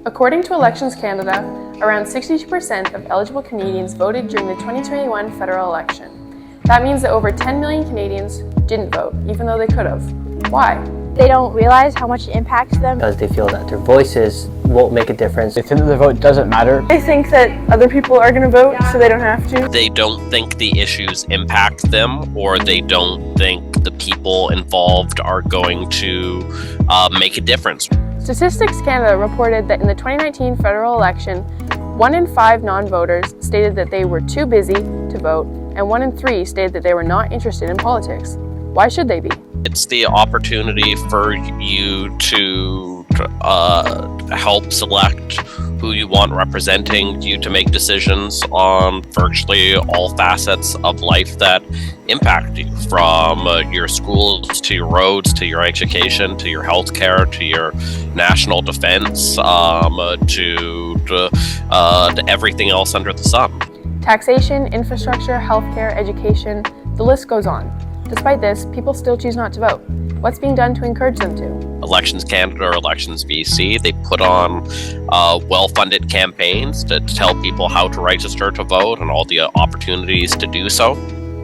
According to Elections Canada, around 62% of eligible Canadians voted during the 2021 federal election. That means that over 10 million Canadians didn't vote, even though they could have. Why? They don't realize how much it impacts them. Because they feel that their voices won't make a difference. They think that their vote doesn't matter. They think that other people are going to vote, so they don't have to. They don't think the issues impact them, or they don't think the people involved are going to make a difference. Statistics Canada reported that in the 2019 federal election, 1 in 5 non-voters stated that they were too busy to vote, and 1 in 3 stated that they were not interested in politics. Why should they be? It's the opportunity for you to help select who you want representing you, to make decisions on virtually all facets of life that impact you, from your schools to your roads to your education to your healthcare to your national defense, to everything else under the sun. Taxation, infrastructure, healthcare, education, the list goes on. Despite this, people still choose not to vote. What's being done to encourage them to? Elections Canada or Elections BC, they put on well-funded campaigns to tell people how to register to vote and all the opportunities to do so.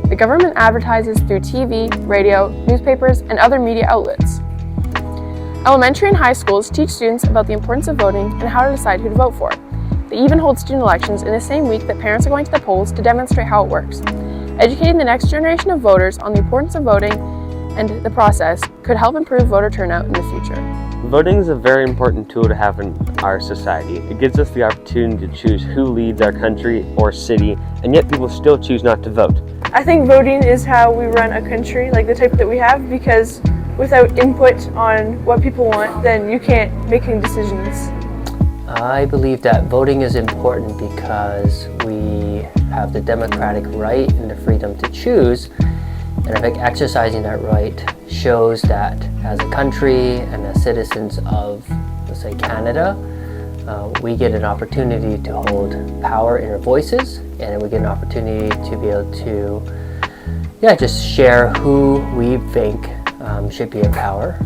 The government advertises through TV, radio, newspapers, and other media outlets. Elementary and high schools teach students about the importance of voting and how to decide who to vote for. They even hold student elections in the same week that parents are going to the polls to demonstrate how it works. Educating the next generation of voters on the importance of voting and the process could help improve voter turnout in the future. Voting is a very important tool to have in our society. It gives us the opportunity to choose who leads our country or city, and yet people still choose not to vote. I think voting is how we run a country, like the type that we have, because without input on what people want, then you can't make any decisions. I believe that voting is important because we have the democratic right and the freedom to choose, and I think exercising that right shows that as a country and as citizens of, let's say, Canada, we get an opportunity to hold power in our voices, and we get an opportunity to be able to just share who we think should be in power.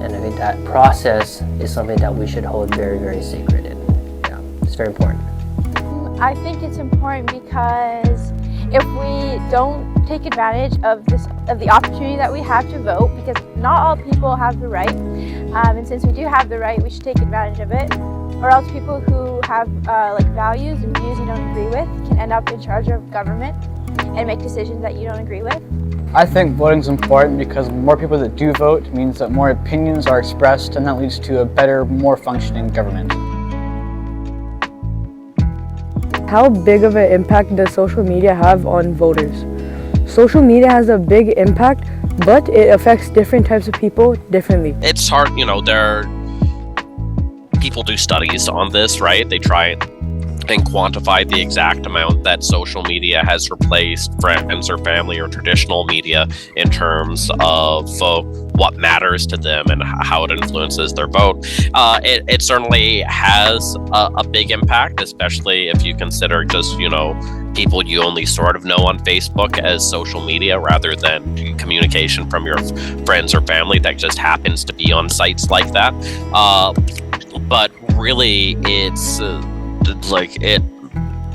And I think that process is something that we should hold very, very sacred, and it's very important. I think it's important because if we don't take advantage of the opportunity that we have to vote, because not all people have the right, and since we do have the right, we should take advantage of it, or else people who have values and views you don't agree with can end up in charge of government and make decisions that you don't agree with. I think voting is important because more people that do vote means that more opinions are expressed, and that leads to a better, more functioning government. How big of an impact does social media have on voters? Social media has a big impact, but it affects different types of people differently. It's hard, people do studies on this, right? They try and quantify the exact amount that social media has replaced friends or family or traditional media in terms of what matters to them and how it influences their vote. It certainly has a big impact, especially if you consider just, people you only sort of know on Facebook as social media rather than communication from your friends or family that just happens to be on sites like that. But really, it's it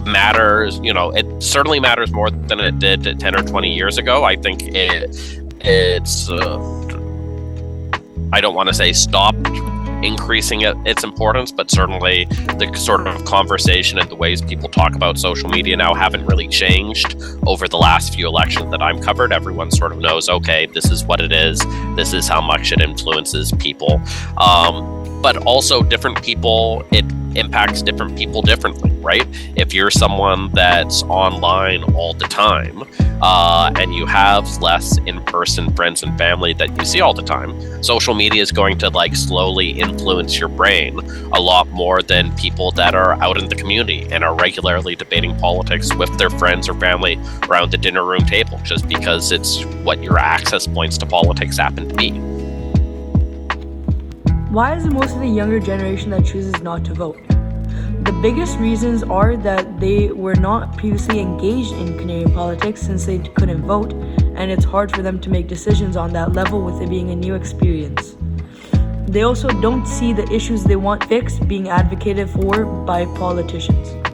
matters, it certainly matters more than it did 10 or 20 years ago. I think it's I don't want to say stopped increasing its importance, but certainly the sort of conversation and the ways people talk about social media now haven't really changed over the last few elections that I'm covered. Everyone sort of knows, okay, this is what it is. This is how much it influences people. But also different people, it impacts different people differently, right? If you're someone that's online all the time, and you have less in-person friends and family that you see all the time, social media is going to slowly influence your brain a lot more than people that are out in the community and are regularly debating politics with their friends or family around the dinner room table, just because it's what your access points to politics happen to be. Why is it most of the younger generation that chooses not to vote? The biggest reasons are that they were not previously engaged in Canadian politics since they couldn't vote, and it's hard for them to make decisions on that level with it being a new experience. They also don't see the issues they want fixed being advocated for by politicians.